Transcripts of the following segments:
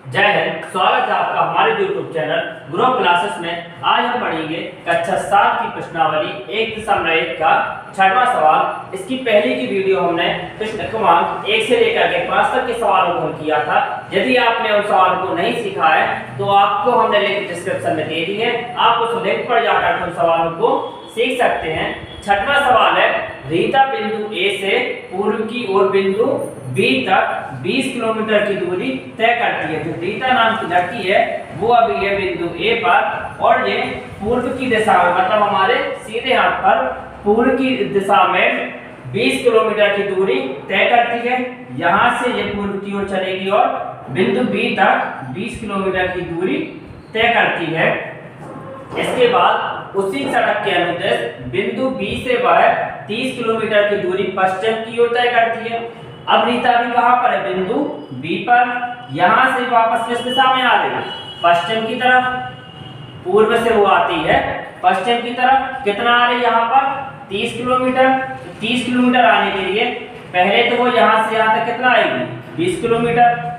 जय हिंद। स्वागत है आपका हमारे यूट्यूब चैनल ग्रो क्लासेस में। आज हम पढ़ेंगे कक्षा 7 की प्रश्नावली 1.1 का 6वां सवाल। इसकी पहले की वीडियो हमने प्रश्न क्रमांक 1 से लेकर के 5 तक के सवालों को किया था। यदि आपने उन सवालों को नहीं सीखा है तो आपको हमने लिंक डिस्क्रिप्शन में दे दी है, आप उस लिंक पर जाकर उन सवालों को सीख सकते हैं। 6वां सवाल है, रीता बिंदु ए से पूर्व की ओर बिंदु बी तक 20 किलोमीटर की दूरी तय करती है। जो रीता नाम की लड़की है वो अभी है बिंदु ए पर और ये पूर्व की दिशा में, मतलब हमारे सीधे हाथ पर पूर्व की दिशा में 20 किलोमीटर की दूरी तय करती है। यहाँ से ये पूर्व की ओर चलेगी और बिंदु बी तक 20 किलोमीटर की दूरी तय करती है। इसके बाद उसी सड़क के अनुदेश बिंदु बी से वह 30 किलोमीटर की दूरी पश्चिम की ओर तय करती है। अब रीता भी कहां पर है? बिंदु बी पर। यहां से वापस किस दिशा में आ रही है? पश्चिम की तरफ। पूर्व से वो आती है पश्चिम की तरफ। कितना आ रही है यहाँ पर? 30 किलोमीटर। 30 किलोमीटर आने के लिए पहले तो वो यहाँ से यहाँ तक कितना आएगी? 20 किलोमीटर।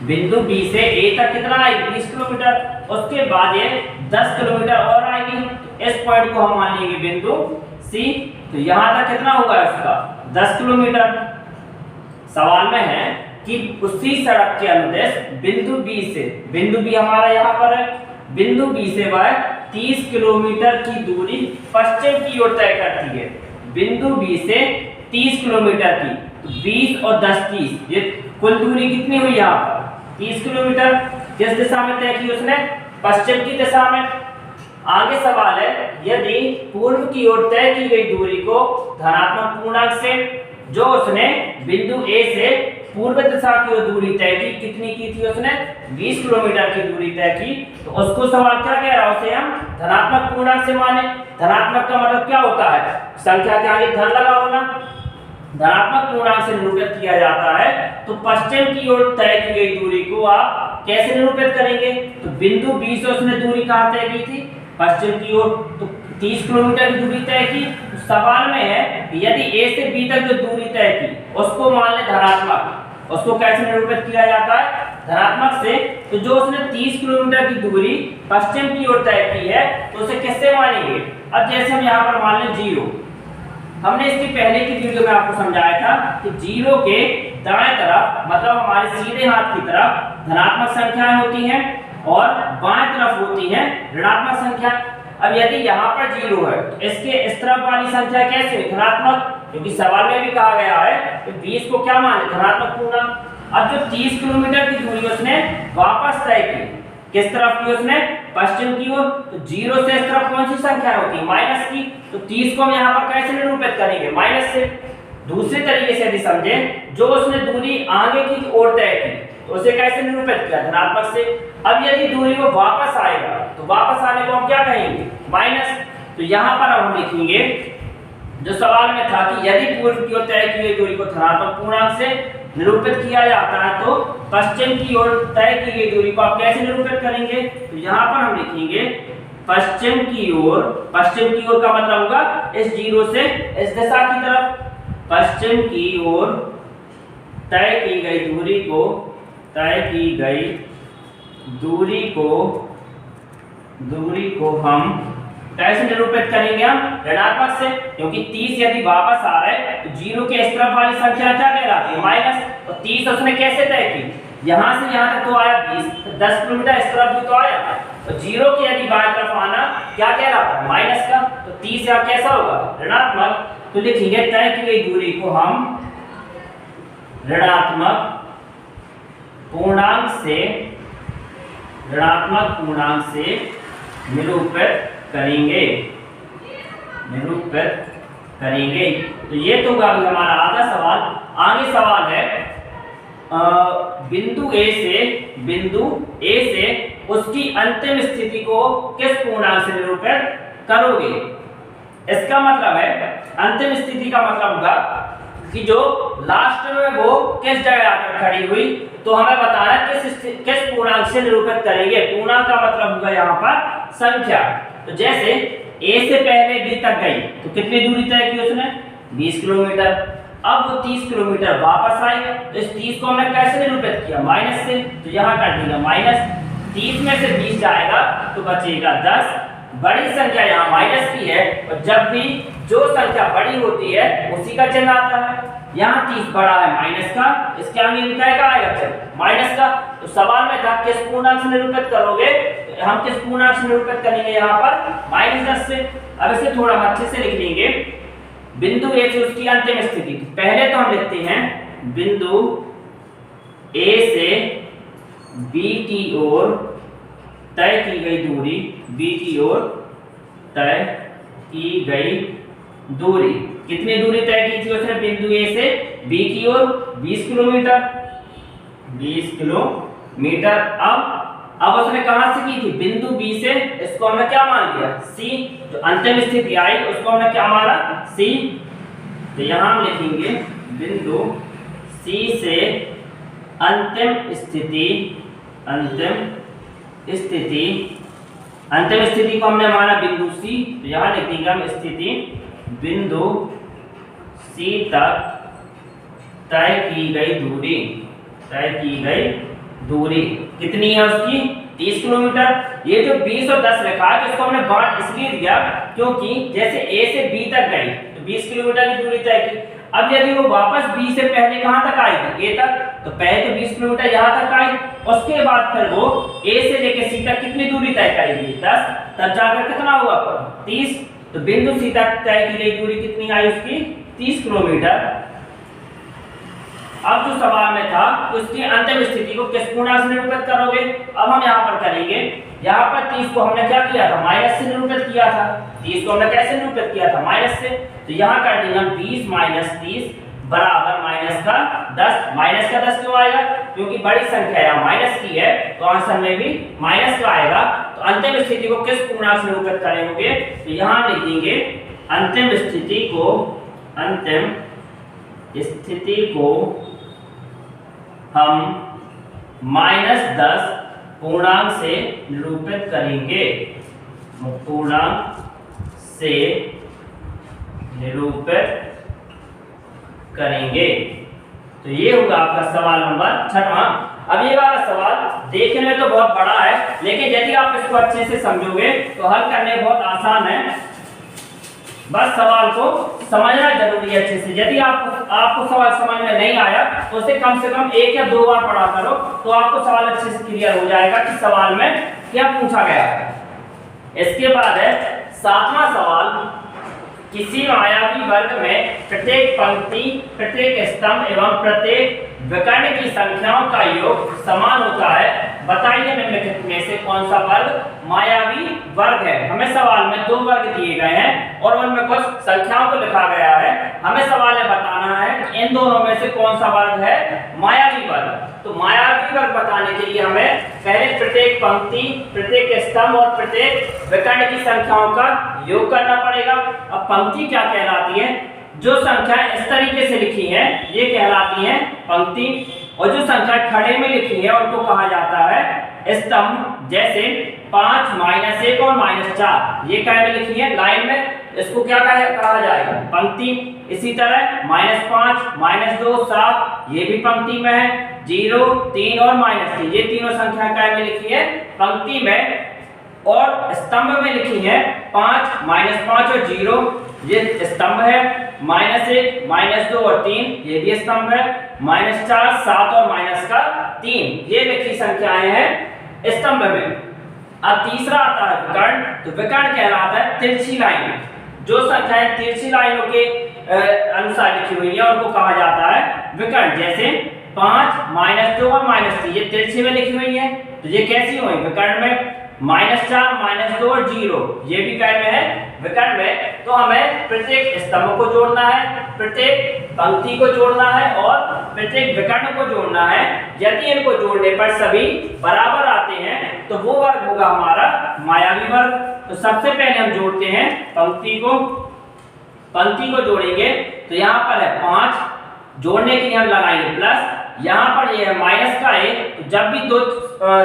बिंदु बी से ए तक कितना आएगी? 20 किलोमीटर। उसके बाद ये 10 किलोमीटर और आएगी। इस पॉइंट को हम मान लेंगे बिंदु सी। तो यहाँ तक कितना होगा इसका? 10 किलोमीटर। सवाल में है कि उसी सड़क के अनुदेश बिंदु बी से, बिंदु बी हमारा यहाँ पर है, बिंदु बी से वह 30 किलोमीटर की दूरी पश्चिम की ओर तय करती है। बिंदु बी से 30 किलोमीटर की, तो 20 और 10 30, ये कुल दूरी कितनी हुई यहाँ पर? 30 किलोमीटर। किस दिशा में तय की उसने? पश्चिम की दिशा में। आगे सवाल है, यदि पूर्व की ओर तय की गई दूरी को धनात्मक पूर्णांक से, जो उसने बिंदु ए से पूर्व दिशा की ओर दूरी तय की, कितनी की थी उसने? 20 किलोमीटर की दूरी तय की, तो उसको सवाल क्या कह रहा है? उसे हम धनात्मक पूर्णांक से माने। धनात्मक का मतलब क्या होता है? संख्या के आगे धन लगा होना। धनात्मक पूर्णांक से निरूपित किया जाता है। तो पश्चिम की ओर तय की गई दूरी को आप कैसे निरूपित करेंगे? तो बिंदु बी से उसने दूरी कहां तय की थी? पश्चिम की ओर। तो 30 किलोमीटर की दूरी तय की। तो सवाल में है यदि ए से बी तक जो दूरी तय की उसको मान ले धनात्मक, उसको कैसे निरूपित किया जाता है? धनात्मक से। तो जो उसने 30 किलोमीटर की दूरी पश्चिम की ओर तय की है तो उसे किससे मानेंगे? अब जैसे हम यहाँ पर मान लें 0। हमने इसकी पहले की वीडियो में आपको समझाया था कि 0 के दाएं तरफ, मतलब हमारे सीधे हाथ की तरफ धनात्मक संख्याएं होती हैं और बाएं तरफ होती हैं ऋणात्मक संख्या। अब यदि यहाँ पर 0 है तो इसके इस तरफ वाली संख्या कैसे हुई? धनात्मक। क्योंकि सवाल में भी कहा गया है कि 20 को क्या माने? धनात्मक पूर्णांक। अब जो 30 किलोमीटर की दूरी उसने वापस तय की, किस तरफ की उसने? पश्चिम की ओर। तो 0 से इस तरफ कौन सी संख्या होती है? माइनस की। तो 30 को हम यहाँ पर कैसे निरूपित करेंगे? माइनस से। दूसरे तरीके से यदि समझें, जो उसने दूरी आगे की ओर तय की तो उसे कैसे निरूपित किया? धनात्मक से। अब यदि दूरी वो वापस आएगा तो वापस आने को हम क्या कहेंगे? माइनस। तो यहाँ पर हम लिखेंगे जो सवाल में था कि यदि पूर्व की ओर तय की गई दूरी को धनात्मक पूर्णांक से निरूपित किया जाता है तो पश्चिम की ओर तय की गई दूरी को आप कैसे निरूपित करेंगे? तो यहाँ पर हम लिखेंगे पश्चिम की ओर। पश्चिम की ओर का मतलब होगा इस 0 से इस दिशा की तरफ। पश्चिम की ओर तय की गई दूरी को, तय की गई दूरी को हम कैसे निरूपित करेंगे? हम ऋणात्मक से। क्योंकि 30 यदि वापस आ रहा है तो 0 के इस तरफ वाली संख्या क्या कहलाती है? माइनस। और 30 उसने कैसे तय की? यहाँ से यहाँ तक तो आया 20, 10 किलोमीटर इस तरफ भी तो आया। तो 0 के यदि बाएं तरफ आना क्या कहलाता है? माइनस का। तो 30 यहाँ कैसा होगा? ऋणात्मक। तो लिखेंगे तय की गई दूरी को हम ऋणात्मक पूर्णांक से, ऋणात्मक पूर्णांक से निरूपित करेंगे, निरूपित करेंगे। तो ये तो होगा हमारा आधा सवाल। आगे सवाल है, बिंदु ए से उसकी अंतिम स्थिति को किस पूर्णांक से निरूपित करोगे? इसका मतलब है, अंतिम स्थिति का मतलब होगा कि जो लास्ट में वो किस जगह आकर खड़ी हुई, तो हमें बताना किस पूर्णांक से निरूपित करेंगे। पूर्णांक का मतलब होगा यहाँ पर संख्या। तो जैसे ए से पहले बी तक गई तो कितनी दूरी तय की उसने? 20 किलोमीटर। अब वो 30 किलोमीटर वापस आई, तो इस 30 को हमने कैसे निरूपित किया, माइनस से, तो यहाँ कर देगा माइनस 30 में से 20 जाएगा तो बचेगा 10। बड़ी संख्या यहाँ माइनस की है, और जब भी जो संख्या बड़ी होती है उसी का चिन्ह आता है। यहाँ 30 बड़ा है माइनस का, इसके आगे लिखा का आएगा चिन्ह माइनस का। तो सवाल में था किस पूर्णांक से निरूपित करोगे, तो हम किस पूर्णांक से निरूपित करेंगे, यहाँ पर -10 से। अब इसे थोड़ा अच्छे से लिख लेंगे, बिंदु ए से उसकी अंतिम स्थिति। पहले तो हम लिखते हैं बिंदु ए से बी की ओर तय की गई दूरी, बी की ओर तय की गई दूरी, कितनी दूरी तय की थी उसने बिंदु ए से बी की ओर, 20 किलोमीटर, 20 किलोमीटर। अब उसने कहां से की थी, बिंदु बी से, इसको हमने क्या मान लिया, सी, जो अंतिम स्थिति आई उसको हमने क्या माना, सी। तो यहां हम लिखेंगे बिंदु सी से अंतिम स्थिति, अंतिम स्थिति को हमने माना बिंदु सी, तो यहां लिख देंगे हम स्थिति बिंदु सी तक तय की गई दूरी, कितनी है उसकी, 30 किलोमीटर। ये जो 20 और 10 लिखा है, तो इसको हमने बांट इसलिए दिया क्योंकि जैसे ए से बी तक गई तो 20 किलोमीटर की दूरी तय की। अब यदि वो वापस बी से पहले कहां तक आएगी, ए तक, तो पहले तो 20 किलोमीटर यहां तक आई, उसके बाद फिर वो ए से लेकर सी तक कितनी दूरी तय करेगी, 10, तब जाकर कितना हुआ 30। तो बिंदु सी तक तय की गई दूरी कितनी आई उसकी, 30 किलोमीटर। अब जो सवाल में था उसकी अंतिम स्थिति को किस पूर्णांक से निरूपित करोगे, अब हम यहाँ पर करेंगे। यहाँ पर 30 को हमने क्या किया था, माइनस से निरूपित किया था। 30 को हमने कैसे निरूपित किया था, माइनस से। तो यहाँ कर देंगे हम 20 माइनस 30 बराबर माइनस का 10। माइनस का 10 क्यों आएगा, क्योंकि बड़ी संख्या यहाँ माइनस की है, तो आंसर में भी माइनस का आएगा। तो अंतिम स्थिति को किस पूर्णांक से निरूपित करेंगे, तो यहाँ लिख देंगे अंतिम स्थिति को हम -10 पूर्णांक से निरूपित करेंगे, तो ये होगा आपका सवाल नंबर 6वां। अब ये वाला सवाल देखने में तो बहुत बड़ा है, लेकिन यदि आप इसको अच्छे से समझोगे तो हल करने बहुत आसान है। बस सवाल को समझना जरूरी है अच्छे से। यदि आपको सवाल समझ में नहीं आया तो उसे कम से कम 1 या 2 बार पढ़ा करो, तो आपको सवाल अच्छे से क्लियर हो जाएगा कि सवाल में क्या पूछा गया है। इसके बाद है 7वां सवाल, किसी मायावी वर्ग में प्रत्येक पंक्ति, प्रत्येक स्तंभ एवं प्रत्येक विकर्ण की संख्याओं का योग समान होता है, बताइए निम्नलिखित में से कौन सा वर्ग मायावी वर्ग है। हमें सवाल में 2 वर्ग दिए गए हैं और उनमें कुछ संख्याओं को लिखा गया है। हमें सवाल में बताना है कि इन दोनों में से कौन सा वर्ग है मायावी वर्ग। तो मायावी वर्ग बताने के लिए हमें पहले प्रत्येक पंक्ति, प्रत्येक स्तंभ और प्रत्येक विकर्ण की संख्याओं का योग करना पड़ेगा। अब पंक्ति क्या कहलाती है, जो संख्याएं इस तरीके से लिखी हैं ये कहलाती हैं पंक्ति, और जो संख्या खड़े में लिखी है उनको कहा जाता है स्तंभ। जैसे 5 -1 और -4 ये क्या में लिखी है लाइन में, इसको क्या कहा जाएगा, पंक्ति। इसी तरह -5 -2 7 ये भी पंक्ति में है, 0 3 और -3 ये तीनों संख्या क्या में लिखी है, पंक्ति में। और स्तंभ में लिखी है 5 -5 और 0 ये स्तंभ है, -1 -2 और 3 ये भी स्तंभ है, -4 7 और -3 ये लिखी संख्याएं हैं स्तंभ में। अब तीसरा आता है विकर्ण। तो विकर्ण कहलाता है तिरछी लाइन, जो संख्याएं तिरछी लाइनों के अनुसार लिखी हुई है उनको कहा जाता है विकर्ण। जैसे 5 -2 और -3 ये तिरछी में लिखी हुई है, तो ये कैसी हुई विकर्ण में। -4 -2 और 0 ये भी क्या में है, विकर्ण में। तो हमें प्रत्येक स्तंभ को जोड़ना है, प्रत्येक पंक्ति को जोड़ना है और प्रत्येक विकर्ण को जोड़ना है। यदि इनको जोड़ने पर सभी बराबर आते हैं तो वो वर्ग होगा हमारा मायावी वर्ग। तो सबसे पहले हम जोड़ते हैं पंक्ति को जोड़ेंगे। तो यहाँ पर है 5, जोड़ने के लिए हम लगाएंगे प्लस, यहाँ पर ये है माइनस का 1। तो जब भी 2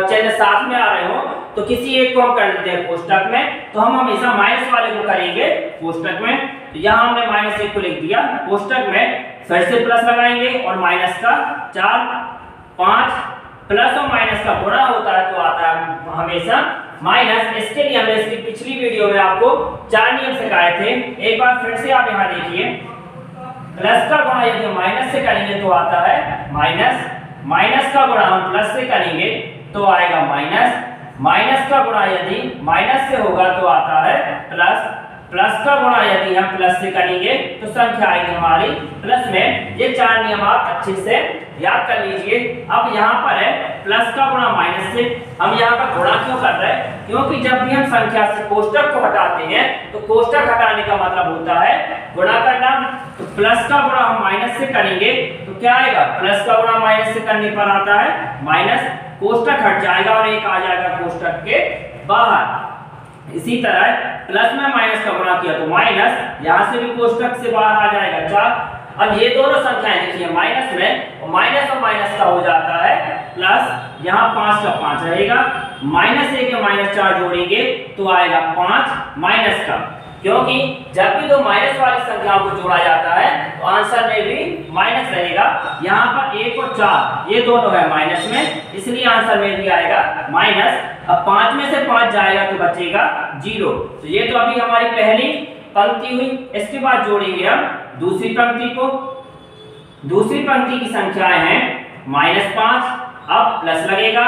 चिन्ह साथ में आ रहे हो तो किसी एक को हम कर देते हैं कोष्टक में, तो हम हमेशा माइनस वाले को करेंगे कोष्टक में। तो यहाँ हमने -1 को लिख दिया कोष्टक में। फिर से प्लस लगाएंगे और माइनस का 4 5 प्लस और माइनस का गुणा होता है तो आता है हमेशा माइनस। इसके लिए हमने इसकी पिछली वीडियो में आपको 4 नियम सिखाए थे। एक बार फिर से आप यहाँ देखिए, प्लस का गुणा यदि माइनस से करेंगे तो आता है माइनस, माइनस का गुणा हम प्लस से करेंगे तो आएगा माइनस, माइनस का गुणा यदि माइनस से होगा तो आता है प्लस, प्लस का गुणा यदि हम प्लस से करेंगे तो संख्या आएगी हमारी प्लस में। ये 4 नियम आप अच्छे से याद कर लीजिए। अब यहाँ पर है प्लस का गुणा माइनस से, हम यहाँ पर गुणा क्यों कर रहे हैं? क्योंकि जब भी हम संख्या से कोष्टक को हटाते हैं तो कोष्टक हटाने का मतलब होता है गुणा करना। तो प्लस का गुणा हम माइनस से करेंगे तो क्या आएगा? प्लस का गुणा माइनस से करने पर आता है माइनस, कोष्टक हट जाएगा और एक आ जाएगा कोष्टक के बाहर। इसी तरह प्लस में माइनस का गुणा किया तो माइनस, यहाँ से भी कोष्टक से बाहर आ जाएगा 4। अब ये दोनों संख्याएं देखिए माइनस में, और माइनस का हो जाता है प्लस, यहाँ 5 का 5 रहेगा, -1 के -4 जोड़ेंगे तो आएगा 5 माइनस का। क्योंकि जब भी दो माइनस वाली संख्याओं को जोड़ा जाता है तो आंसर में भी माइनस रहेगा। यहाँ पर 1 और 4 ये दोनों है माइनस में, इसलिए आंसर में भी आएगा माइनस। अब 5 में से 5 जाएगा तो बचेगा 0। तो ये तो अभी हमारी पहली पंक्ति हुई। इसके बाद जोड़ेंगे हम दूसरी पंक्ति को। दूसरी पंक्ति की संख्याएं हैं -5, अब प्लस लगेगा,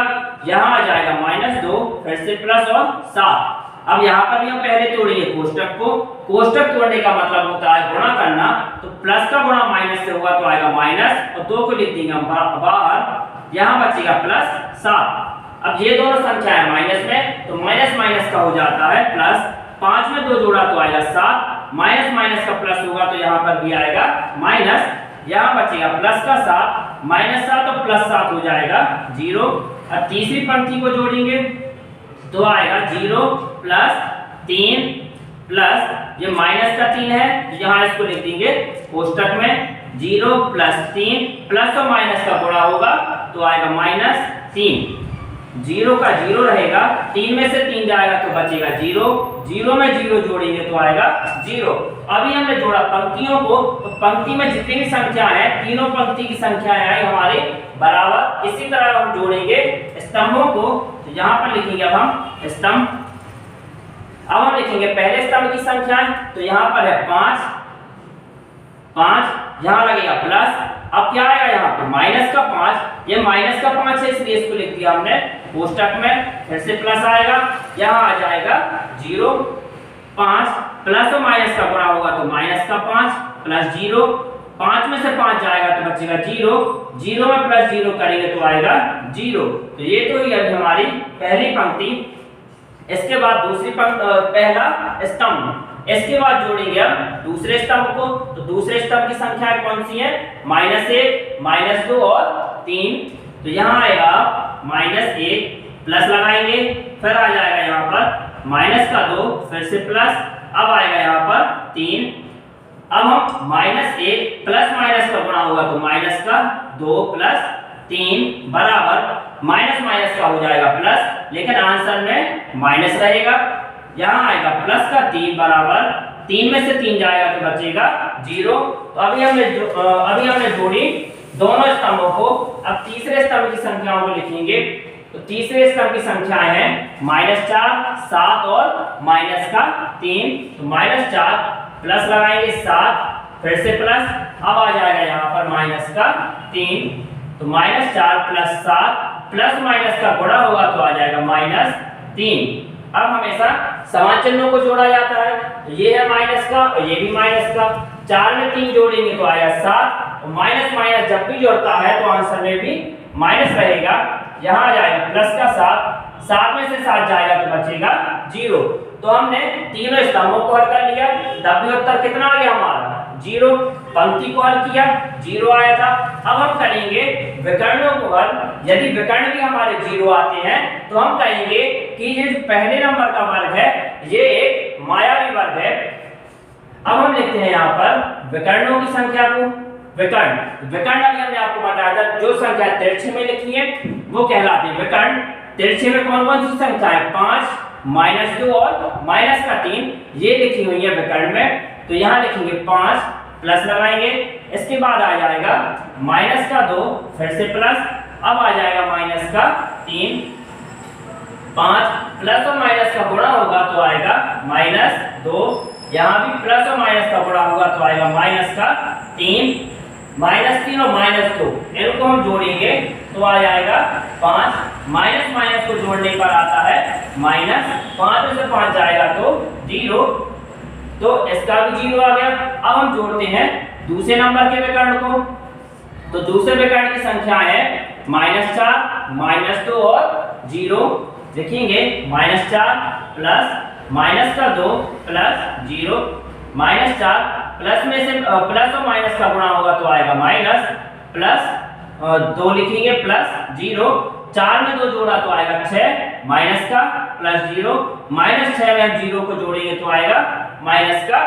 यहाँ आ जाएगा -2, फिर से प्लस और 7। अब यहाँ पर भी हम पहले तोड़ेंगे कोष्टक को। कोष्टक तोड़ने का मतलब होता है गुणा करना, तो प्लस का गुणा माइनस से होगा तो आएगा माइनस, और 2 को लिख देंगे हम बाहर, यहाँ बचेगा +7। अब ये दोनों संख्याएं माइनस में, तो माइनस माइनस का हो जाता है प्लस, 5 में 2 जोड़ा तो आएगा 7, माइनस माइनस का प्लस होगा तो यहाँ पर भी आएगा माइनस, यहाँ बचेगा प्लस का 7, -7 और +7 हो जाएगा 0। अब तीसरी पंक्ति को जोड़ेंगे तो आएगा 0 प्लस 3 प्लस, ये माइनस का 3 है तो यहाँ इसको लिख देंगे कोष्टक में, 0 प्लस 3 प्लस और माइनस का गुणा होगा तो आएगा -3। 0 का 0 रहेगा, 3 में से 3 जाएगा तो बचेगा 0, 0 में 0 जोड़ेंगे तो आएगा 0। अभी हमने जोड़ा पंक्तियों को, तो पंक्ति में जितनी भी संख्या है तीनों पंक्ति की संख्याएं आई हमारे बराबर। इसी तरह हम जोड़ेंगे स्तंभों को, तो यहाँ पर लिखेंगे अब हम स्तंभ। अब हम लिखेंगे पहले स्तंभ की संख्याएं, तो यहाँ पर है 5, 5 यहाँ लगेगा प्लस, अब क्या आएगा यहाँ पर माइनस का 5, ये माइनस का 5 है इसलिए इसको लिख दिया हमने कोष्टक में, फिर से प्लस आएगा, यहाँ आ जाएगा 0, 5 प्लस और माइनस का गुणा होगा तो माइनस का 5 प्लस 0, 5 में से 5 जाएगा तो बचेगा 0, 0 में प्लस 0 करेंगे तो आएगा 0। तो ये तो ही अभी हमारी पहली पंक्ति। इसके बाद दूसरी पहला स्तंभ, इसके बाद जोड़ेंगे हम दूसरे स्तंभ को। तो दूसरे स्तंभ की संख्या कौन सी है? -1, -2 और 3। तो यहाँ आएगा -1 प्लस लगाएंगे, फिर आ जाएगा यहाँ पर -2, फिर से प्लस, अब आएगा यहाँ पर 3। अब हम -1 प्लस माइनस का गुणा होगा तो -2 प्लस 3 बराबर, माइनस माइनस का हो जाएगा प्लस, लेकिन आंसर में माइनस रहेगा। यहाँ आएगा प्लस का 3 बराबर, 3 में से 3 जाएगा तो बचेगा 0। तो अभी हमने जोड़ी दोनों स्तंभों को। अब तीसरे स्तंभ की संख्याओं को लिखेंगे। तो तीसरे स्तंभ की संख्याएं हैं -4, 7 और -3। तो -4 प्लस लगाएंगे 7, फिर से प्लस, अब आ जाएगा यहाँ पर -3। तो -4 प्लस 7 प्लस माइनस का गुणा होगा तो आ जाएगा -3। अब हमेशा समान चिन्हों को जोड़ा जाता है, तो ये है माइनस का और ये भी माइनस का, 4 में 3 जोड़ेंगे तो आएगा 7, और माइनस माइनस जब भी जोड़ता है तो आंसर में भी माइनस रहेगा। यहाँ आ जाएगा प्लस का 7, 7 में से 7 जाएगा तो बचेगा 0। तो हमने तीनों स्तंभों को हल कर लिया, तब उत्तर कितना आ गया हमारा 0। पंक्ति को हल किया 0 आया था। अब हम करेंगे विकर्णों को हल। यदि विकर्ण भी हमारे 0 आते हैं तो हम कहेंगे कि ये पहले नंबर का वर्ग है ये एक मायावी वर्ग है। अब हम लिखते हैं यहाँ पर विकर्णों की संख्या को। विकर्ण अभी हमने आपको बताया था, जो संख्या तिरछे में लिखी है वो कहलाती है विकर्ण। तिरछे में कौन कौन सी संख्या है? 5, -2 और -3 ये लिखी हुई है विकर्ण में। तो यहाँ लिखेंगे 5 प्लस लगाएंगे, इसके बाद आ जाएगा माइनस का 2, फिर से प्लस, अब आ जाएगा माइनस का 3, 5, प्लस और माइनस का गुणा होगा तो आएगा -2, यहाँ भी प्लस और माइनस का गुणा होगा तो आएगा -3, -3 और -2 इनको हम जोड़ेंगे तो आ जाएगा 5, माइनस माइनस को जोड़ने पर आता है -5 में से 5 जाएगा तो 0, तो इसका भी 0 आ गया। अब हम जोड़ते हैं दूसरे नंबर के विकर्ण को, तो दूसरे विकर्ण की संख्या है -4, -2 और 0, लिखेंगे -4 प्लस माइनस का 2 प्लस 0, -4 प्लस में से प्लस और माइनस का गुणा होगा तो आएगा माइनस, प्लस 2 लिखेंगे प्लस 0, 4 में 2 जोड़ा तो आएगा 6, माइनस का प्लस 0, -6 में हम 0 को जोड़ेंगे तो आएगा -6।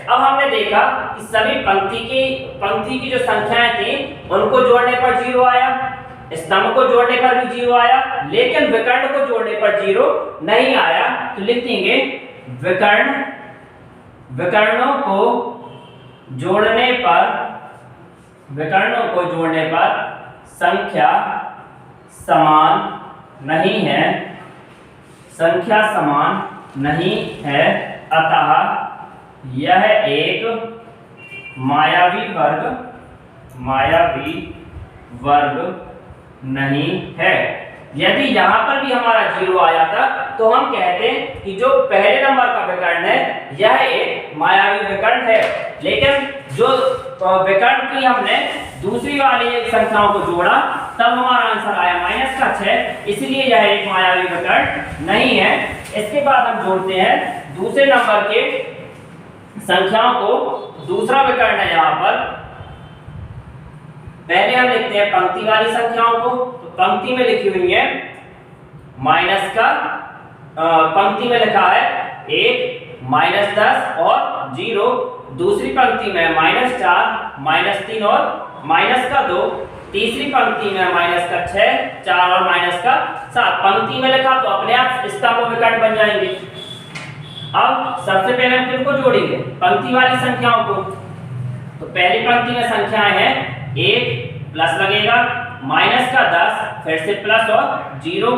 अब हमने देखा कि सभी पंक्ति की जो संख्याएं थी उनको जोड़ने पर 0 आया, स्तंभ को जोड़ने पर भी 0 आया, लेकिन विकर्ण को जोड़ने पर 0 नहीं आया। तो लिख देंगे विकर्णों को जोड़ने पर संख्या समान नहीं है, अतः यह एक मायावी वर्ग नहीं है। यदि यहाँ पर भी हमारा 0 आया था तो हम कहते हैं कि जो पहले नंबर का विकर्ण है यह एक मायावी विकर्ण है, लेकिन जो विकर्ण की हमने दूसरी वाली संख्याओं को जोड़ा तब हमारा आंसर आया -6, इसलिए यह एक मायावी विकर्ण नहीं है। इसके बाद हम जोड़ते हैं दूसरे नंबर के संख्याओं को, दूसरा विकर्ण है यहाँ पर। पहले हम लिखते हैं पंक्ति वाली संख्याओं को, तो पंक्ति में लिखी हुई है पंक्ति में लिखा है 1, -10 और 0, दूसरी पंक्ति में -4, -3 और -2, तीसरी पंक्ति में -6, 4 और -7। पंक्ति में लिखा तो अपने आप स्तंभ विकर्ण बन जाएंगे। अब सबसे पहले हम किनको जोड़ेंगे, पंक्ति वाली संख्याओं को। तो पहली पंक्ति में संख्याएं हैं 1, प्लस लगेगा, -10, फिर से प्लस और 0,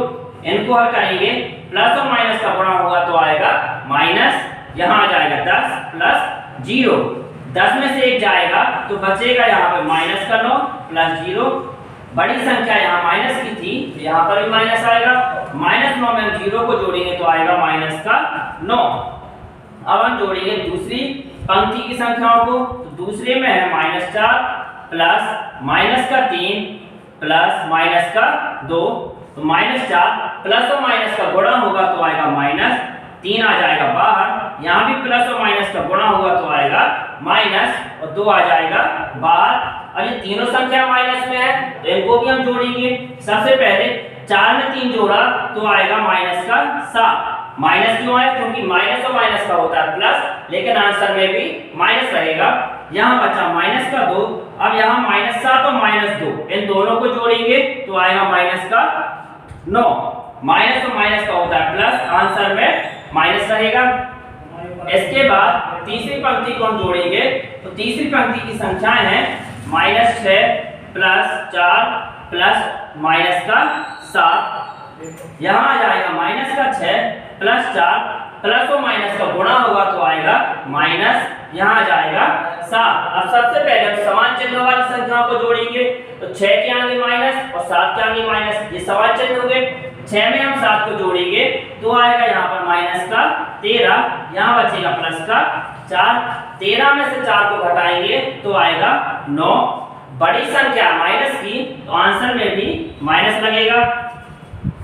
इनको हल करेंगे, प्लस और माइनस का गुणा होगा तो आएगा माइनस, यहाँ आ जाएगा 10 प्लस 0, 10 में से 1 जाएगा तो बचेगा यहाँ पे -9 प्लस 0, बड़ी संख्या यहाँ माइनस की थी तो यहाँ पर भी माइनस आएगा, -9 में हम 0 को जोड़ेंगे तो आएगा -9। अब हम जोड़ेंगे दूसरी पंक्ति की संख्याओं को, तो दूसरे में है -4 प्लस -3 प्लस -2, तो -4 प्लस और माइनस का गुणा होगा तो आएगा -3 आ जाएगा बाहर, यहाँ भी प्लस और माइनस का गुणा होगा तो आएगा माइनस और 2 आ जाएगा बाहर। अब ये तीनों संख्या माइनस में है तो इनको भी हम जोड़ेंगे। सबसे पहले 4 में 3 जोड़ा तो आएगा -7। माइनस क्यों आया, क्योंकि माइनस और माइनस का होता है प्लस, लेकिन आंसर में भी माइनस रहेगा। यहाँ बचा -2, अब यहाँ -7 और -2 इन दोनों को जोड़ेंगे तो आएगा -9। माइनस और माइनस का होता है प्लस, आंसर में माइनस रहेगा। इसके बाद तीसरी पंक्ति को हम जोड़ेंगे, तो तीसरी पंक्ति की संख्याएं हैं -6 प्लस 4 प्लस -7, यहाँ आ जाएगा -6 प्लस 4 प्लस और माइनस का गुणा होगा तो आएगा माइनस, यहाँ आ जाएगा 7। अब सबसे पहले हम समान चिन्ह वाली संख्याओं को जोड़ेंगे, तो 6 के आगे माइनस और 7 के आगे माइनस, ये समान चिन्ह हो गए। 6 में हम 7 को जोड़ेंगे तो आएगा यहाँ पर -13, यहाँ बचेगा +4, 13 में से 4 को घटाएंगे तो आएगा 9। बड़ी संख्या माइनस की तो आंसर में भी माइनस लगेगा।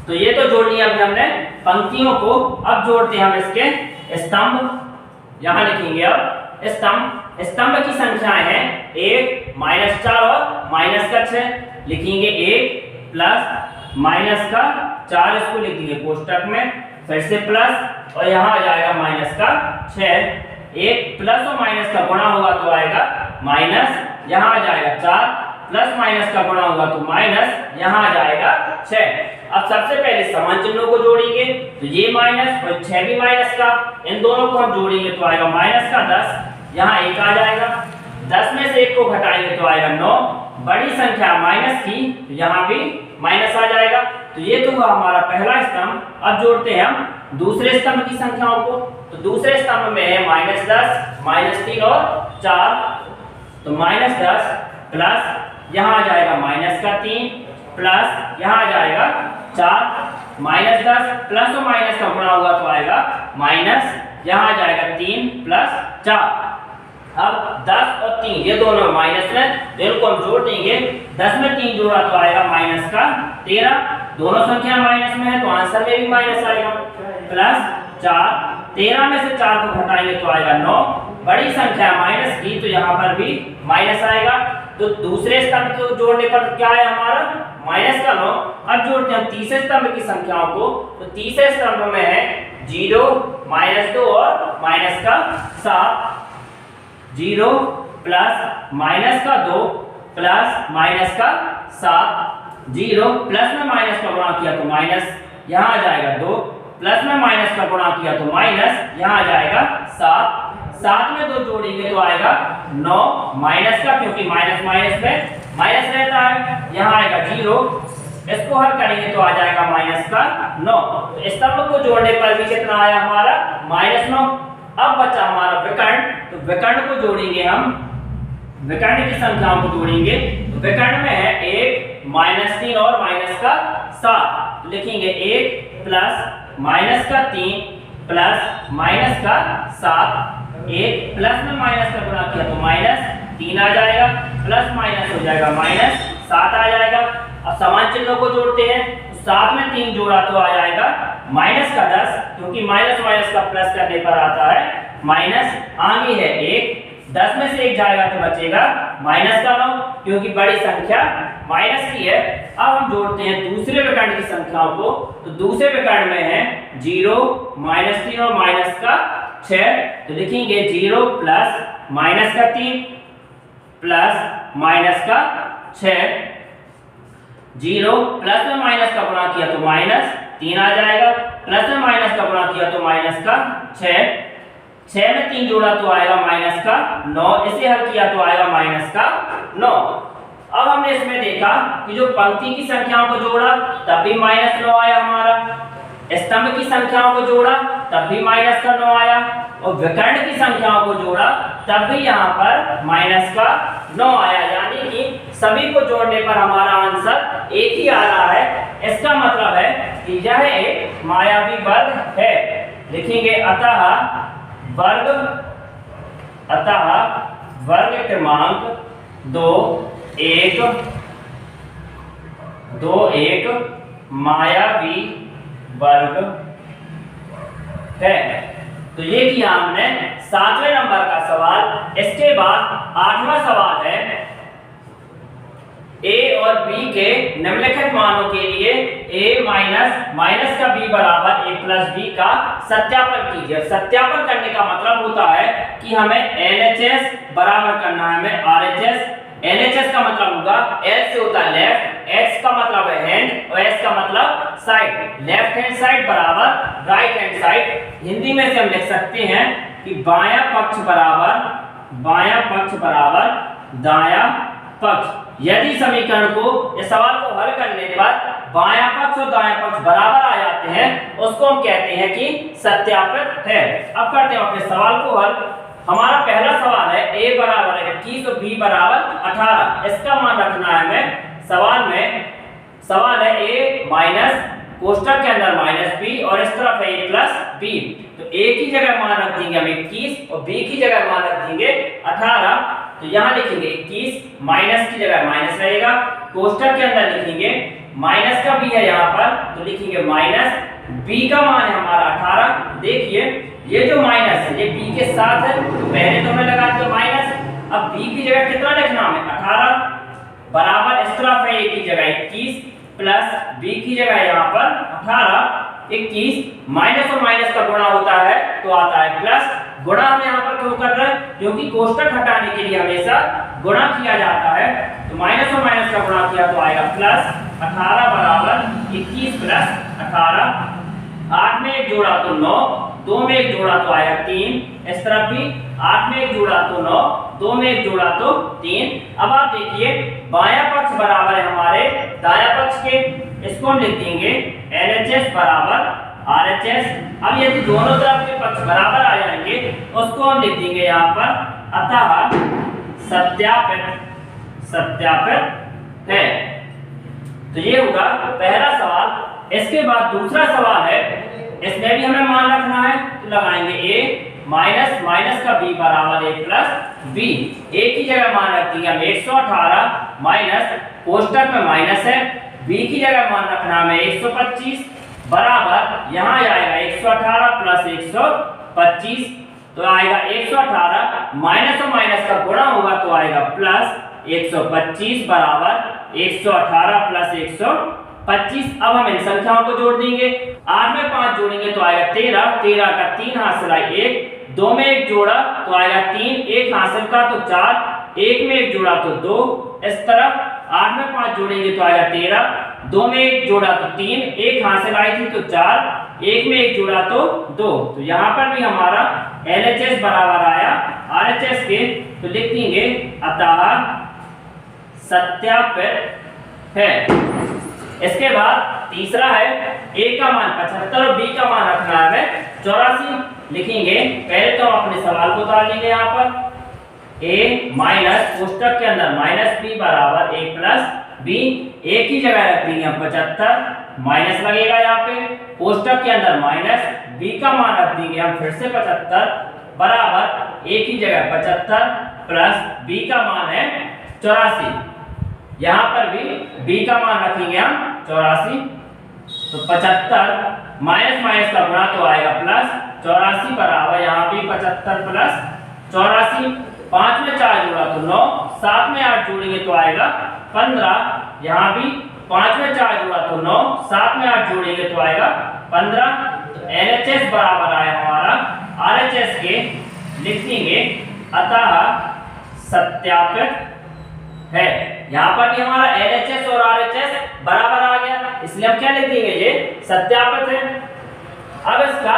तो ये तो जोड़ लिया अभी हमने पंक्तियों को। अब जोड़ते हैं हम इसके स्तंभ। यहाँ लिखेंगे अब स्तंभ की संख्याएं हैं 1, -4 और -6, लिखेंगे 1 प्लस -4, इसको लिख देंगे कोष्टक में, फिर से प्लस और यहाँ आ जाएगा -6। 1 प्लस और माइनस का गुणा होगा तो आएगा माइनस, यहाँ आ जाएगा 4 प्लस माइनस का गुणा होगा तो माइनस, यहाँ आ जाएगा 6। अब सबसे पहले समान चिन्हों को जोड़ेंगे, तो ये माइनस और 6 भी माइनस का, इन दोनों को हम जोड़ेंगे तो आएगा -10, यहाँ 1 आ जाएगा। 10 में से 1 को घटाएंगे तो आएगा 9। बड़ी संख्या माइनस की तो यहाँ भी माइनस आ जाएगा। तो ये तो हुआ हमारा पहला स्तंभ। अब जोड़ते हैं हम दूसरे स्तंभ की संख्याओं को। तो दूसरे स्तंभ में है -10, -3 और 4। तो -10 प्लस यहाँ आ जाएगा -3 प्लस यहाँ आ जाएगा 4। -10 प्लस और माइनस का गुणा हुआ तो आएगा माइनस, यहाँ आ जाएगा 3 प्लस 4। अब 10 और 3 ये दोनों माइनस में, इनको हम जोड़ देंगे। 10 में 3 जोड़ा तो आएगा माइनस का 13। दोनों संख्या माइनस में है तो आंसर में भी माइनस आएगा। प्लस 4, 13 में से 4 को घटाएंगे तो आएगा 9। बड़ी संख्या माइनस की तो यहाँ पर भी माइनस आएगा। तो दूसरे स्तंभ को जोड़ने पर क्या है हमारा माइनस का 9। अब जोड़ते हैं तीसरे स्तंभ की संख्याओं को। तो तीसरे स्तंभ में है 0, -2 और माइनस का 7। 0 प्लस माइनस का 2 प्लस माइनस का 7। 0 प्लस में माइनस का गुणा किया तो माइनस, यहाँ आ जाएगा 2 प्लस में माइनस का गुणा किया तो माइनस, यहाँ आ जाएगा 7। 7 में 2 जोड़ेंगे तो आएगा 9 माइनस का, क्योंकि माइनस माइनस में माइनस रहता है। यहाँ आएगा 0, इसको हल करेंगे तो आ जाएगा माइनस का 9। तो स्तंभ को जोड़ने पर भी कितना आया हमारा -9। अब बचा हमारा विकर्ण। तो विकर्ण को जोड़ेंगे हम, विकर्ण की संख्याओं को जोड़ेंगे। तो विकर्ण में है 1, -3 और माइनस का 7। तो लिखेंगे 1 प्लस माइनस का 3 प्लस माइनस का 7। 1 प्लस में माइनस का गुणा किया तो माइनस 3 आ जाएगा, प्लस माइनस हो जाएगा माइनस 7 आ जाएगा। अब समान चिन्हों को जोड़ते हैं। 7 में 3 जोड़ा तो आ जाएगा माइनस का 10, क्योंकि माइनस माइनस का प्लस करने पर आता है माइनस। आगे है 1, 10 में से 1 जाएगा तो बचेगा माइनस का 9, क्योंकि बड़ी संख्या माइनस की है। अब हम जोड़ते हैं दूसरे विकर्ण की संख्याओं को। तो दूसरे विकर्ण में है 0, -3 और माइनस का 6। तो लिखेंगे 0 प्लस माइनस का 3 प्लस माइनस का 6। 0 प्लस में माइनस का गुणा किया तो माइनस 3 आ जाएगा, प्लस में माइनस का गुणा किया तो माइनस का 6। 6 में 3 जोड़ा तो आएगा माइनस का 9, इसे हल किया तो आएगा माइनस का 9। अब हमने इसमें देखा कि जो पंक्ति की संख्याओं को जोड़ा तब भी -9 आया हमारा, स्तंभ की संख्याओं को जोड़ा तब भी माइनस का 9 आया, और विकर्ण की संख्याओं को जोड़ा तब भी यहाँ पर माइनस का 9 आया। यानी कि सभी को जोड़ने पर हमारा आंसर एक ही आ रहा है। इसका मतलब है कि यह एक मायावी वर्ग है। लिखेंगे अतः वर्ग क्रमांक 2 एक मायावी वर्ग है। तो ये किया हमने 7वें नंबर का सवाल। इसके बाद 8वां सवाल है a और b के निम्नलिखित मानों के लिए a माइनस का b बराबर a प्लस b का सत्यापन कीजिए। सत्यापन करने का मतलब होता है कि हमें LHS बराबर करना है, हमें RHS। LHS का मतलब होगा, L से होता है लेफ्ट, H का मतलब है हैंड और S का मतलब साइड। लेफ्ट हैंड साइड बराबर राइट हैंड साइड। हिंदी में से हम लिख सकते हैं कि बायां पक्ष बराबर दायां पक्ष। यदि समीकरण को, इस सवाल को हल करने पर बायां पक्ष और दायां पक्ष बराबर आ जाते हैं, उसको हम कहते हैं कि सत्यापित है। अब करते हैं अपने सवाल को हल। हमारा पहला सवाल है a बराबर 21 और b बराबर 18। इसका मान रखना है हमें। सवाल है a माइनस कोष्टक के अंदर -b और इस तरफ है a प्लस b। तो a की जगह मान रख देंगे हम 21 और b की जगह मान रख देंगे 18। तो यहाँ लिखेंगे 21, माइनस की जगह माइनस रहेगा, कोष्टक के अंदर लिखेंगे माइनस का b है यहाँ पर, तो लिखेंगे माइनस b का मान है हमारा 18। देखिए ये जो माइनस है ये b के साथ है, तो पहले तो हमें लगा दिया माइनस। अब b की जगह कितना लिखना हमें 18 बराबर इस तरफ है a की जगह 21 प्लस b की जगह यहाँ पर 18। 21 माइनस और माइनस का गुणा होता है तो आता है प्लस। गुणा हम यहाँ पर क्यों कर रहे हैं? क्योंकि कोष्टक हटाने के लिए हमेशा गुणा किया जाता है। तो माइनस और माइनस का गुणा किया तो आएगा प्लस 18 बराबर 21 प्लस 18। 8 में 1 जोड़ा तो 9, 2 में 1 जोड़ा तो आएगा 3, इस तरफ भी 8 में 1 जोड़ा तो 9, 2 में 1 जोड़ा तो 3। अब आप देखिए बायां पक्ष बराबर है हमारे दायां पक्ष के, इसको हम लिख देंगे LHS बराबर RHS। अब यदि दोनों तरफ के पक्ष बराबर आ जाएंगे उसको हम लिख देंगे यहाँ पर अतः सत्यापित है। तो ये होगा पहला सवाल। इसके बाद दूसरा सवाल है, इसमें भी हमें मान रखना है तो लगाएंगे a माइनस माइनस का b बराबर a प्लस b। a की जगह मान रख देंगे हम 118 माइनस कोष्टक में माइनस है, b की जगह मान रखना हमें 125 बराबर यहाँ आएगा 118 प्लस 125, तो आएगा 118 माइनस और माइनस का गुणा होगा तो आएगा प्लस 125 बराबर 118 प्लस 125। अब हम इन संख्याओं को जोड़ देंगे, 8 में 5 जोड़ेंगे तो आएगा 13, 13 का 3 हासिल है 1, 2 में 1 जोड़ा तो आएगा 3, 1 हासिल का तो 4, 1 में 1 जोड़ा तो 2, इस तरफ 8 में 5 जोड़ेंगे तो आएगा 13, 2 में 1 जोड़ा तो 3, 1 हासिल आई थी तो 4, 1 में 1 जोड़ा तो 2। तो यहाँ पर भी हमारा LHS बराबर आया RHS के, तो लिख देंगे अतः सत्यापित है। इसके बाद तीसरा है a का मान 75 और b का मान रखना है हमें 84। लिखेंगे पहले तो हम अपने सवाल को उतार लेंगे यहाँ पर a माइनस कोष्टक के अंदर माइनस b बराबर a प्लस b। a की जगह रख देंगे हम 75, माइनस लगेगा यहाँ पे, कोष्टक के अंदर माइनस, b का मान रख देंगे हम फिर से 75 बराबर a की जगह 75 प्लस b का मान है 84। यहाँ पर भी b का मान रखेंगे हम 84, तो 75 माइनस माइनस का गुणा तो आएगा प्लस 84 बराबर यहाँ भी 75 प्लस 84। 5 में 4 जोड़ा तो 9, 7 में 8 जोड़ेंगे तो आएगा 15, यहाँ भी 5 में 4 जोड़ा तो 9, 7 में 8 जोड़ेंगे तो आएगा 15। तो LHS बराबर आया हमारा RHS के, लिख देंगे अतः सत्यापित है। यहाँ पर भी हमारा LHS और RHS बराबर आ गया, इसलिए हम क्या लिख देंगे, ये सत्यापित है। अब इसका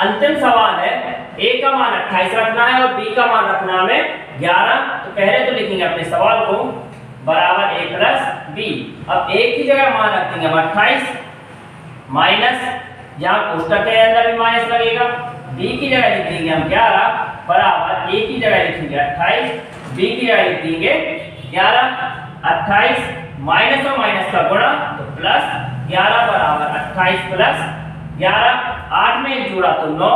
अंतिम सवाल है, a का मान 28 रखना है और b का मान रखना हमें 11। तो पहले तो लिखेंगे अपने सवाल को बराबर a प्लस b। अब a की जगह मान रख देंगे हम 28 माइनस, यहाँ कोष्टक के अंदर भी माइनस लगेगा, b की जगह लिख देंगे हम 11 बराबर a की जगह लिखेंगे 28, b की जगह लिख देंगे 11। 28 माइनस और माइनस का गुणा तो प्लस 11 बराबर 28 प्लस 11। 8 में 1 जोड़ा तो 9,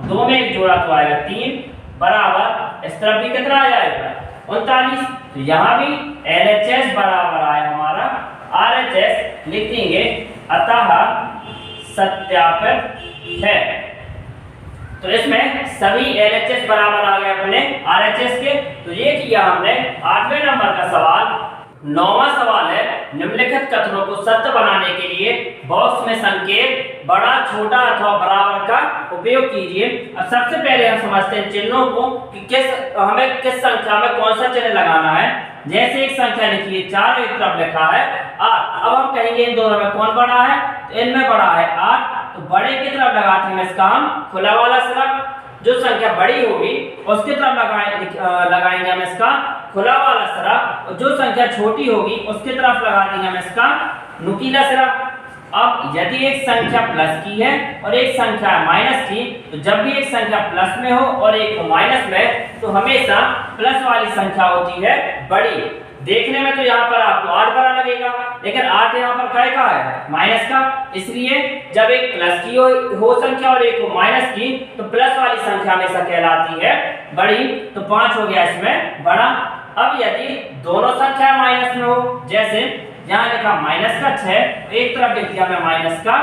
2 में 1 जोड़ा तो आएगा 3 बराबर, इस तरफ भी कितना आ जाएगा 39। तो यहाँ भी LHS बराबर आया हमारा RHS, लिख देंगे अतः सत्यापित है। तो इसमें सभी LHS बराबर आ गए अपने RHS के। तो ये किया हमने 8वें नंबर का सवाल। 9वां सवाल है, निम्नलिखित कथनों को सत्य बनाने के लिए बॉक्स में संकेत बड़ा, छोटा अथवा बराबर का उपयोग कीजिए। अब सबसे पहले हम समझते हैं चिन्हों को कि हमें किस संख्या में कौन सा चिन्ह लगाना है। जैसे एक संख्या लिखिए 4, एक तरफ लिखा है 8। अब हम कहेंगे इन दोनों में कौन बड़ा है, तो इनमें बड़ा है 8, तो बड़े की तरफ लगाते हैं इसका हम खुला वाला सिरा। जो संख्या बड़ी होगी उसकी तरफ लगाएंगे हम इसका खुला वाला सिरा, और जो संख्या छोटी होगी उसकी तरफ लगा देंगे हम इसका नुकीला सिरा। अब यदि एक संख्या प्लस की है और एक संख्या माइनस की, तो जब भी एक संख्या प्लस में हो और एक माइनस में, तो हमेशा प्लस वाली संख्या होती है बड़ी। देखने में तो यहाँ पर आपको 8 बड़ा लगेगा, लेकिन 8 यहाँ पर काय का है, माइनस का। इसलिए जब एक प्लस की हो संख्या और एक हो माइनस की, तो प्लस वाली संख्या हमेशा कहलाती है बड़ी। तो 5 हो गया इसमें बड़ा। अब यदि दोनों संख्या माइनस में हो, जैसे यहाँ लिखा माइनस का 6, एक तरफ लिख दिया मैं माइनस का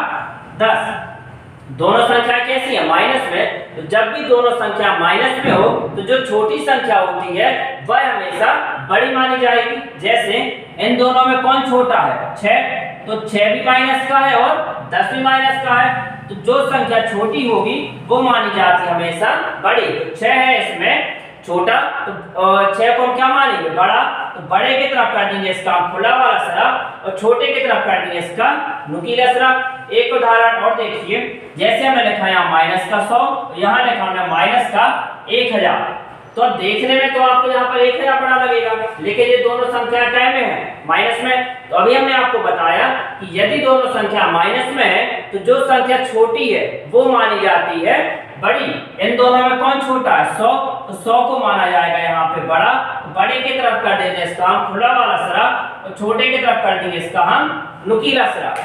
10। दोनों संख्या कैसी है, माइनस में। तो जब भी दोनों संख्या माइनस में हो, तो जो छोटी संख्या होती है वह हमेशा बड़ी मानी जाएगी। जैसे इन दोनों में कौन छोटा है, 6, तो 6 भी माइनस का है और 10 भी माइनस का है। तो जो संख्या छोटी होगी वो मानी जाती है हमेशा बड़ी। तो 6 है इसमें छोटा, तो 6 को हम क्या मानेंगे, बड़ा। तो बड़े की तरफ कर देंगे इसका खुला वाला सिरा और छोटे की तरफ कर देंगे इसका नुकीला सिरा। एक उदाहरण और देखिए, जैसे हमने लिखा यहाँ माइनस का 100, यहाँ लिखा हमने माइनस का 1000। तो अब देखने में तो आपको यहाँ पर 1000 बड़ा लगेगा, लेकिन ये दोनों संख्या क्या में है, माइनस में। तो अभी हमने आपको बताया कि यदि दोनों संख्या माइनस में है तो जो संख्या छोटी है वो मानी जाती है बड़ी। इन दोनों में कौन छोटा है, 100, तो 100 को माना जाएगा यहाँ पे बड़ा। बड़े की तरफ कर देते हैं इसका हम खुला वाला सिरा और छोटे की तरफ कर देंगे इसका हम नुकीला सिरा।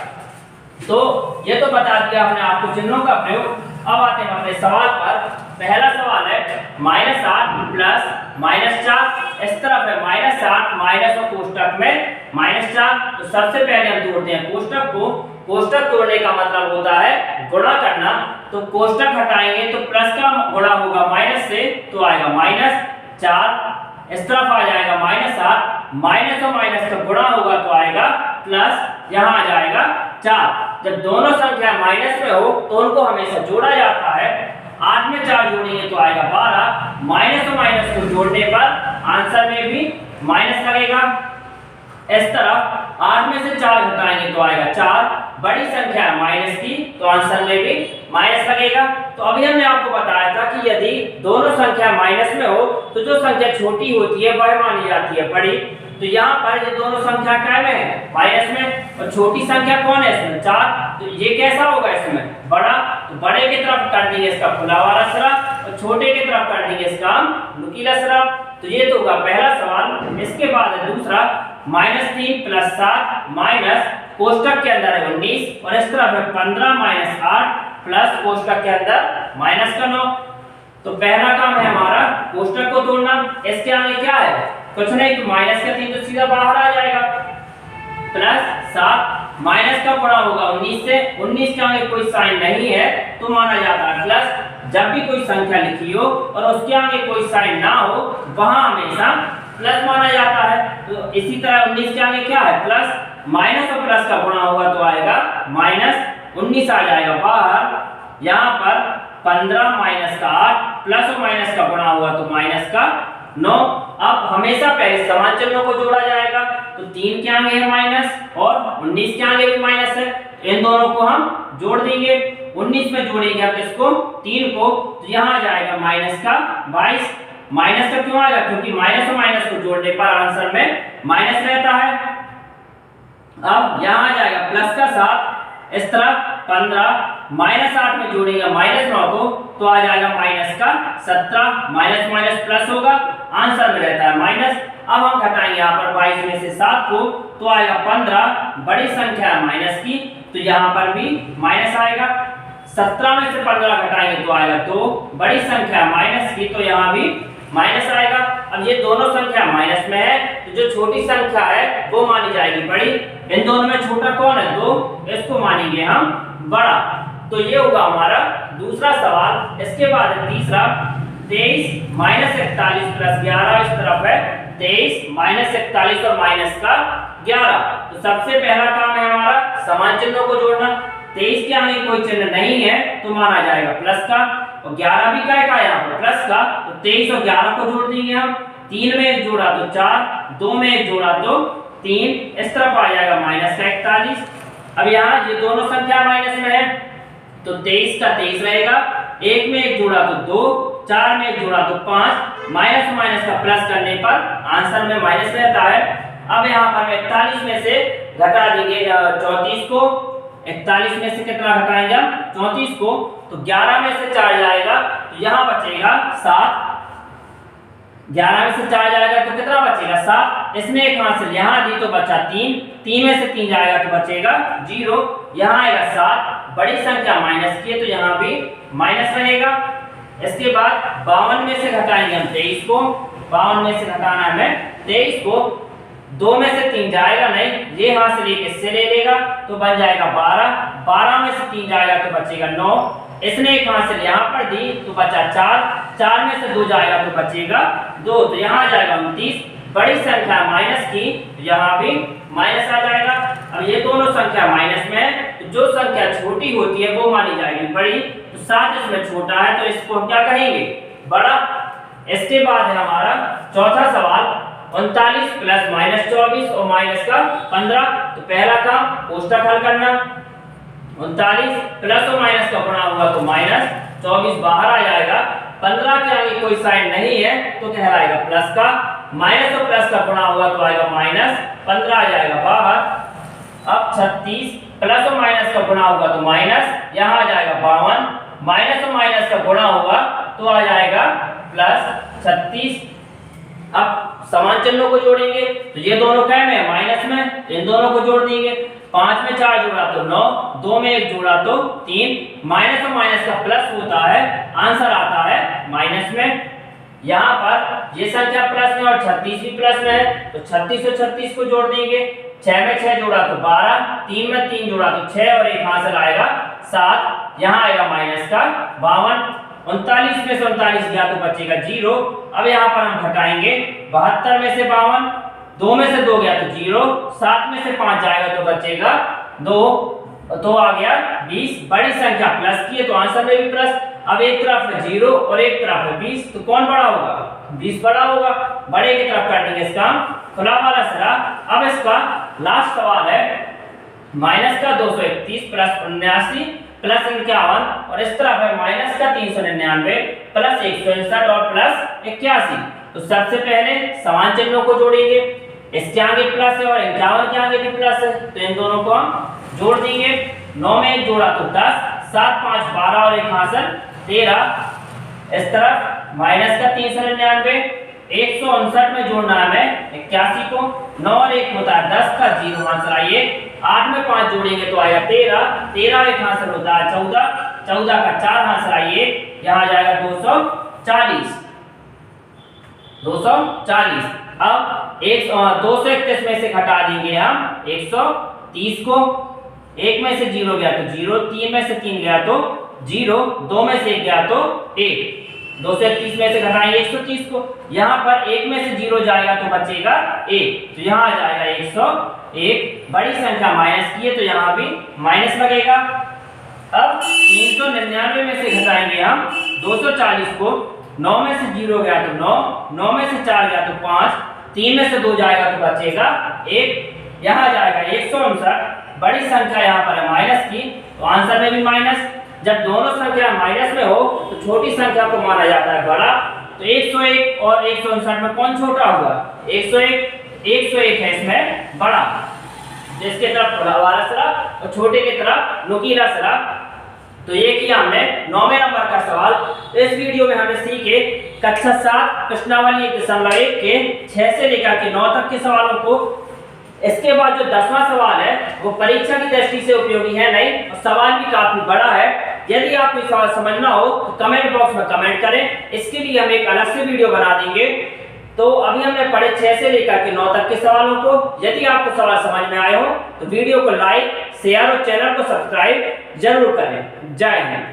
तो ये तो बता दिया हमने आपको चिन्हों का प्रयोग। अब आते हैं अपने सवाल पर। पहला सवाल है -8 प्लस -4, इस तरफ है -8 माइनस और कोष्टक में -4। तो सबसे पहले हम जोड़ते हैं कोष्टक को। कोष्टक तोड़ने का मतलब होता है गुणा करना। तो कोष्टक हटाएंगे तो प्लस का गुणा होगा माइनस से, तो आएगा -4। इस तरफ आ जाएगा -8, माइनस और माइनस का गुणा होगा तो आएगा प्लस, यहाँ आ जाएगा 4। जब दोनों संख्या माइनस में हो तो उनको हमेशा जोड़ा जाता है। 8 में 4 जोड़ेंगे तो आएगा 12। माइनस और माइनस को जोड़ने पर आंसर में भी माइनस लगेगा। इस तरफ 8 में से 4 घटाएंगे तो आएगा 4। बड़ी संख्या है माइनस की, तो आंसर में भी माइनस लगेगा। तो अभी हमने आपको बताया था कि यदि दोनों संख्या माइनस में हो तो जो संख्या छोटी होती है वह मानी जाती है बड़ी। तो यहाँ पर ये दोनों संख्या क्या में है, माइनस में, और छोटी संख्या कौन है इसमें, 4। तो ये कैसा होगा इसमें, बड़ा। तो बड़े की तरफ कर देंगे इसका खुला वाला सिरा और छोटे की तरफ कर देंगे इसका नुकीला सिरा। तो ये तो होगा पहला सवाल। इसके बाद है दूसरा, -3 प्लस 7 माइनस कोष्टक के अंदर है 19 और इस तरफ है 15 माइनस 8 प्लस कोष्टक के अंदर माइनस का 9। तो पहला काम है हमारा कोष्टक को तोड़ना। इसके आगे क्या है, कुछ नहीं, तो माइनस का 3 तो सीधा बाहर आ जाएगा, प्लस 7 माइनस का गुणा होगा 19 से। 19 के आगे कोई साइन नहीं है तो माना जाता है प्लस। जब भी कोई संख्या लिखी हो और उसके आगे कोई साइन ना हो वहां हमेशा प्लस माना जाता है। तो इसी तरह 19 के आगे क्या है, प्लस। माइनस और प्लस का गुणा होगा तो आएगा माइनस, 19 आ जाएगा बाहर। यहाँ पर 15 माइनस का 8 प्लस और माइनस का गुणा हुआ तो माइनस का 9। अब हमेशा पहले समान चिन्हों को जोड़ा जाएगा। तो 3 के आगे है माइनस और 19 के आगे भी माइनस है, इन दोनों को हम जोड़ देंगे। 19 में जोड़ेंगे आप इसको 3 को, तो यहाँ आ जाएगा माइनस का 22। माइनस का क्यों आएगा, क्योंकि माइनस और माइनस को जोड़ने पर आंसर में माइनस रहता है। अब यहाँ आ जाएगा प्लस का 7, इस तरफ 15 माइनस 8 में जोड़ेगा -9 को तो आ जाएगा माइनस का 17। माइनस माइनस प्लस होगा, आंसर में रहता है माइनस। अब हम घटाएंगे यहाँ पर 22 में से 7 को तो आएगा 15। बड़ी संख्या है माइनस की, तो यहाँ पर भी माइनस आएगा। 17 में से 15 घटाएंगे तो आएगा 2। बड़ी संख्या माइनस की, तो यहाँ भी माइनस आएगा। अब ये दोनों संख्या माइनस में है तो जो छोटी संख्या है वो मानी जाएगी बड़ी। इन दोनों में छोटा कौन है, 2, इसको मानेंगे हम बड़ा। तो ये होगा हमारा दूसरा सवाल। इसके बाद तीसरा, 23 माइनस 41 प्लस 11, इस तरफ है 23 माइनस 41 और माइनस का 11। तो सबसे पहला काम है हमारा समान चिन्हों को जोड़ना। 23 के आगे कोई चिन्ह नहीं है तो माना जाएगा प्लस का, और 11 भी क्या है यहाँ पर प्लस का। तो 23 और 11 को जोड़ देंगे हम। 3 में 1 जोड़ा तो 4, 2 में 1 जोड़ा तो 3, इस तरफ आ जाएगा माइनस का 41। अब यहाँ ये दोनों संख्या माइनस में है तो 23 का 23 रहेगा। 1 में 1 जोड़ा तो 2, 4 में 1 जोड़ा तो 5, माइनस माइनस का प्लस करने पर आंसर में माइनस रहता है। अब यहाँ पर 41 में से घटा देंगे 34 को। 41 में से कितना घटाएंगे हम, 34 को, तो 11 में से 4 जाएगा तो यहाँ बचेगा 7। 11 में से 4 जाएगा तो कितना बचेगा, 7। इसने एक हासिल यहाँ दी तो बचा 3। 3 में से 3 जाएगा तो बचेगा 0। यहाँ आएगा 7। बड़ी संख्या माइनस की है तो यहाँ भी माइनस रहेगा। इसके बाद 52 में से घटाएंगे हम 23 को। 52 में से घटाना है हमें 23 को। 2 में से 3 जाएगा नहीं, ये हासिल एक इससे ले लेगा तो बन जाएगा 12। 12 में से 3 जाएगा तो बचेगा 9। इसने एक हासिल यहाँ पर दी तो बचा 4। 4 में से 2 जाएगा तो बचेगा 2, तो यहाँ आ जाएगा 29। बड़ी संख्या माइनस की, यहाँ भी माइनस आ जाएगा। अब ये दोनों संख्या माइनस में है तो जो संख्या छोटी होती है वो मानी जाएगी बड़ी। तो 7 इसमें छोटा है तो इसको हम क्या कहेंगे, बड़ा। इसके बाद है हमारा चौथा सवाल, 39 प्लस माइनस 24 और माइनस का 15। तो पहला काम कोष्टक हल करना, 39 प्लस और माइनस का गुणा हुआ तो माइनस 24 बाहर आ जाएगा, 15 के आगे कोई साइन नहीं है तो कहलाएगा प्लस का, माइनस और प्लस का गुणा हुआ तो आएगा माइनस, 15 आ जाएगा बाहर। अब 36 प्लस और माइनस का गुणा होगा तो माइनस, यहाँ आ जाएगा 52, माइनस और माइनस का गुणा होगा तो आ जाएगा प्लस 36। अब समान चिन्हों को जोड़ेंगे तो ये दोनों क्या में माइनस में, इन दोनों को जोड़ देंगे, 5 में 4 जोड़ा तो 9, 2 में 1 जोड़ा तो 3, माइनस और माइनस का प्लस होता है, आंसर आता है माइनस में। यहाँ पर ये संख्या प्लस में और 36 भी प्लस में है तो 36 और 36 को जोड़ देंगे, 6 में 6 जोड़ा तो 12, 3 में 3 जोड़ा तो 6 और एक आंसर आएगा 7, यहाँ आएगा माइनस का 52। 39 में से 39 गया तो बचेगा 0। अब यहाँ पर हम घटाएंगे, 72 में से 52, 2 में से 2 गया तो 0, 7 में से 5 जाएगा तो बचेगा 2, तो आ गया 20। बड़ी संख्या प्लस की है तो आंसर में भी प्लस। अब एक तरफ है 0 और एक तरफ है 20, तो कौन बड़ा होगा? 20 बड़ा होगा। बड़े की तरफ कर देंगे इसका खुला वाला सिरा। अब इसका लास्ट सवाल है माइनस का 231 प्लस 79 प्लस 51 और इस तरफ है माइनस का 399 प्लस 161 और प्लस 81। तो सबसे पहले समान चिन्हों को जोड़ेंगे, इसके आगे प्लस है और 51 के आगे भी प्लस है तो इन दोनों को हम जोड़ देंगे। 9 में 1 जोड़ा तो 10, 7 5 12 और एक आंसर 13। इस तरफ माइनस का 399, 159 में जोड़ना है 81 को, 9 और 1 होता है 10 का 0 आंसर आइए। 8 में 5 जोड़ेंगे तो आएगा 13, 13 एक आंसर होता है 14, 14 का 4 आंसर आइए, यहाँ आ जाएगा 240। 240। अब 231 में से घटा देंगे हम 130 को, 1 में से 0 गया तो 0, 3 में से 3 गया तो 0, 2 में से 1 गया तो 1, 231 में से घटाएंगे 130 को, यहाँ पर 1 में से 0 जाएगा तो बचेगा 1, तो यहाँ आ जाएगा 101। बड़ी संख्या माइनस की है तो यहाँ भी माइनस लगेगा। अब 399 में से घटाएंगे हम 240 को, 9 में से 0 गया तो 9, 9 में से 4 गया तो 5, 3 में से 2 जाएगा तो बचेगा 1, यहाँ जाएगा 159। बड़ी संख्या यहाँ पर है माइनस की तो आंसर में भी माइनस। जब दोनों संख्या माइनस में हो तो छोटी संख्या को माना जाता है बड़ा। तो 101 और 159 में कौन छोटा होगा? 101 है इसमें बड़ा, जिसके तरफ बड़ा वाला सिरा और छोटे की तरफ नुकीला सिरा। तो ये किया हमने 9वें नंबर का सवाल। इस वीडियो में हमने सीखे कक्षा 7 प्रश्नावली 1.1 के 6 से लेकर के 9 तक के सवालों को। इसके बाद जो 10वां सवाल है वो परीक्षा की दृष्टि से उपयोगी है नहीं, और सवाल भी काफी बड़ा है। यदि आपको सवाल समझना हो तो कमेंट बॉक्स में कमेंट करें, इसके लिए हम एक अलग से वीडियो बना देंगे। तो अभी हमने पढ़े 6 से लेकर के 9 तक के सवालों को। यदि आपको सवाल समझ में आए हो तो वीडियो को लाइक, शेयर और चैनल को सब्सक्राइब जरूर करें। जय हिंद।